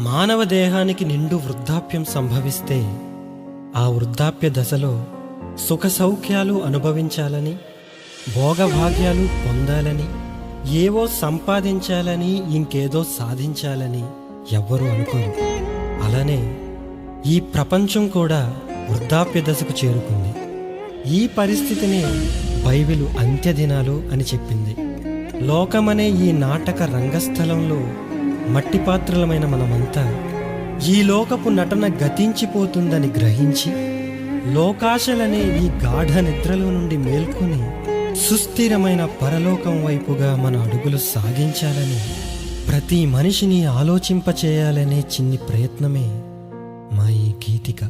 మానవ దేహానికి నిండు వృద్ధాప్యం సంభవిస్తే ఆ వృద్ధాప్య దశలో సుఖ సౌఖ్యాలు అనుభవించాలని, భోగభాగ్యాలు పొందాలని, ఏవో సంపాదించాలని, ఇంకేదో సాధించాలని ఎవ్వరూ అనుకోరు. అలానే ఈ ప్రపంచం కూడా వృద్ధాప్య దశకు చేరుకుంది. ఈ పరిస్థితిని బైబిలు అంత్యదినాలు అని చెప్పింది. లోకమనే ఈ నాటక రంగస్థలంలో మట్టి పాత్రలమైన మనమంతా ఈ లోకపు నటన గతించిపోతుందని గ్రహించి, లోకాశలనే ఈ గాఢ నిద్రలో నుండి మేల్కొని సుస్థిరమైన పరలోకం వైపుగా మన అడుగులు సాగించాలని ప్రతి మనిషిని ఆలోచింపచేయాలనే చిన్ని ప్రయత్నమే మా ఈ గీతిక.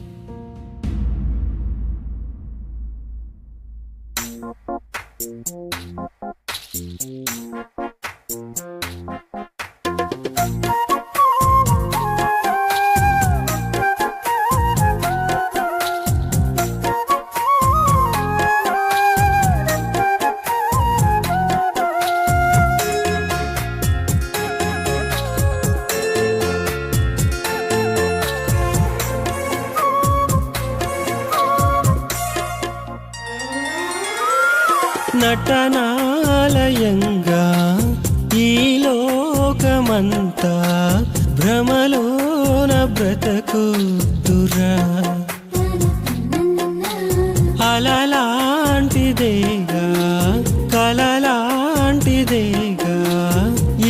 నటనాలయంగా ఈ లోకమంతా భ్రమలోన బ్రతకుదురా, అలలాంటిదేగా కలలాంటిదేగా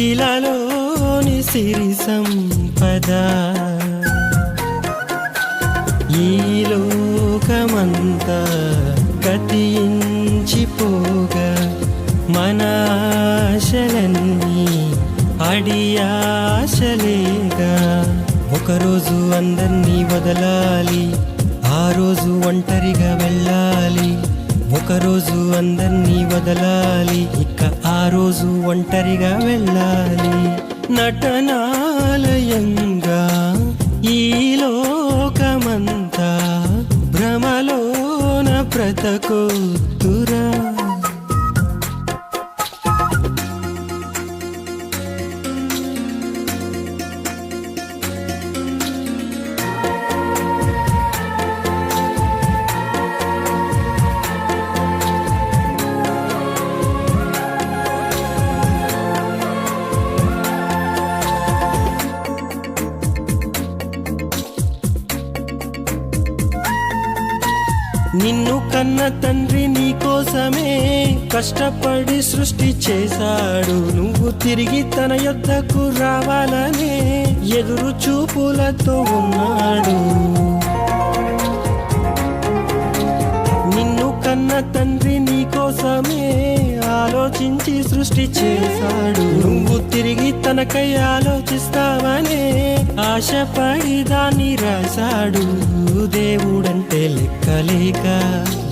ఇలలోని సిరి సంపద. ఈ లోకమంతా గతించిపోగా మన ఆశలన్నీ అడియాశలేగా. ఒకరోజు అందర్నీ వదలాలి, ఆ రోజు ఒంటరిగా వెళ్ళాలి. ఒకరోజు అందర్నీ వదలాలి, ఇక ఆ రోజు ఒంటరిగా వెళ్ళాలి. నటనాలయంగా ఈ లోకమంతా భ్రమలోన బ్రతకుదురా. నిన్ను కన్న తండ్రి నీకోసమే కష్టపడి సృష్టి చేశాడు. నువ్వు తిరిగి తన యొద్దకు రావాలనే ఎదురు చూపులతో ఉన్నాడు. నిన్ను కన్న తండ్రి నీకోసమే ఆలోచించి సృష్టి చేశాడు. నువ్వు తిరిగి తనకై ఆలోచిస్తావనే ఆశపడి దాన్ని రాశాడు. దేవుడంటే లెక్కలేక,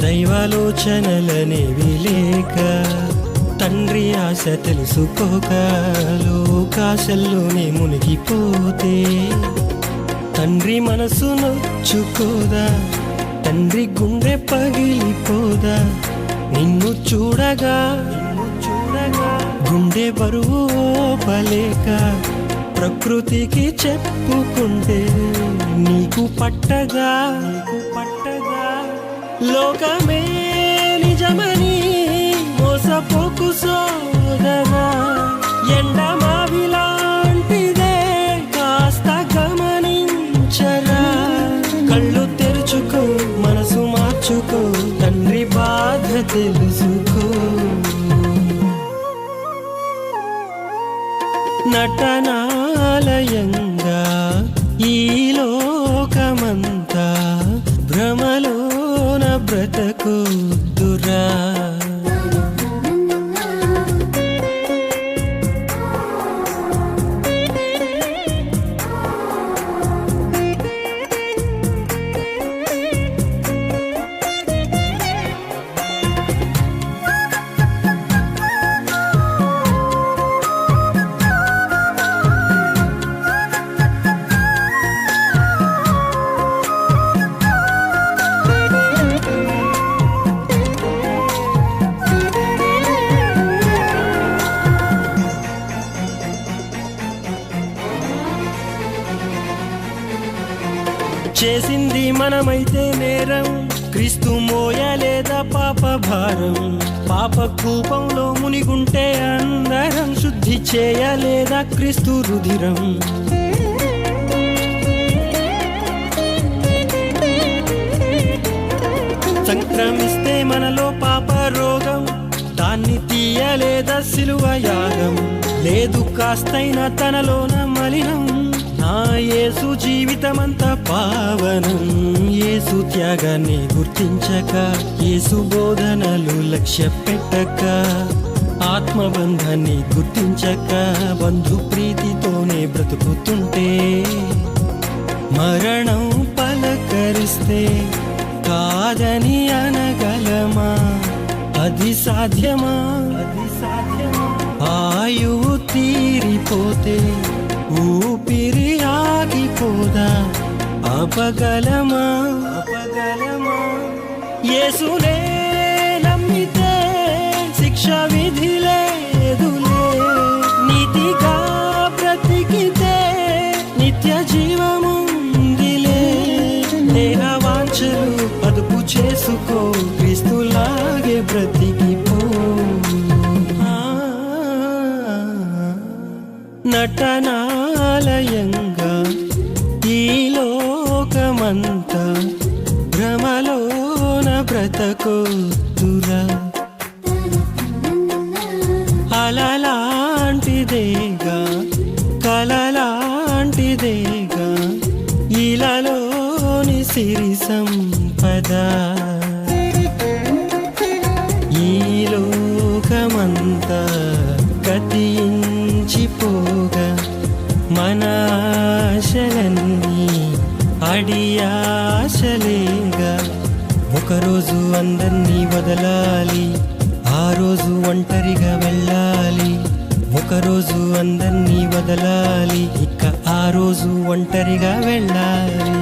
దైవాలోచనలనేవి లేక, తండ్రి ఆశ తెలుసుకోక లోకాశల్లోనే మునిగిపోతే తండ్రి మనసు నొచ్చుకోదా, తండ్రి గుండె పగిలిపోదా. నిన్ను చూడగా గుండె బరువు ఓపలేక ప్రకృతికి చెప్పుకుంటే నీకు పట్టదా. లోకమే నిజమని మోసపోకు సోదరా, ఎండమావిలాంటిదే కాస్త గమనించరా. కళ్ళు తెరుచుకో, మనసు మార్చుకో, తండ్రి బాధ తెలుసుకో. నటనాలయంగా ఈ లోకమంతా భ్రమలోన బ్రతకుదురా. చేసింది మనమైతే నేరం, క్రీస్తు మోయలేదా పాప భారం. పాప కూపంలో మునిగుంటే అందరం శుద్ధి చేయలేదా క్రీస్తు రుధిరం. సంక్రమిస్తే మనలో పాప రోగం, దాన్ని తీయలేదా సిలువ యాగం. లేదు కాస్తైనా తనలోన మలినం, నా యేసు జీవితమంతా పావనం. యేసు త్యాగాన్ని గుర్తించక, యేసు బోధనలు లక్ష్య పెట్టక, ఆత్మబంధాన్ని గుర్తించక, బంధు ప్రీతితోనే బ్రతుకుతుంటే, మరణం పలకరిస్తే కాదని అనగలమా? అది సాధ్యమా? ఆయువు తీరిపోతే ఊపిరి ఆగిపోదా? అపగలమా? యేసునే నమ్మితే శిక్ష విధి లేదులే, నీతిగా బ్రతికితే నిత్య జీవముందిలే. దేహ వాంఛలు అదుపు చేసుకో, క్రీస్తులాగే బ్రతికిపో. నటనాలయంగా ఈ లోకమంతా భ్రమలోన బ్రతకొద్దురా. అలలాంటిదేగా కలలాంటిదేగా ఇలాలోని సిరి సంపద. ఈ లోకమంతా గతించిపోగా మన ఆశలన్నీ అడియాశలేగా. ఒకరోజు అందర్నీ వదలాలి, ఆ రోజు ఒంటరిగా వెళ్ళాలి. ఒకరోజు అందర్నీ వదలాలి, ఇక ఆ రోజు ఒంటరిగా వెళ్ళాలి.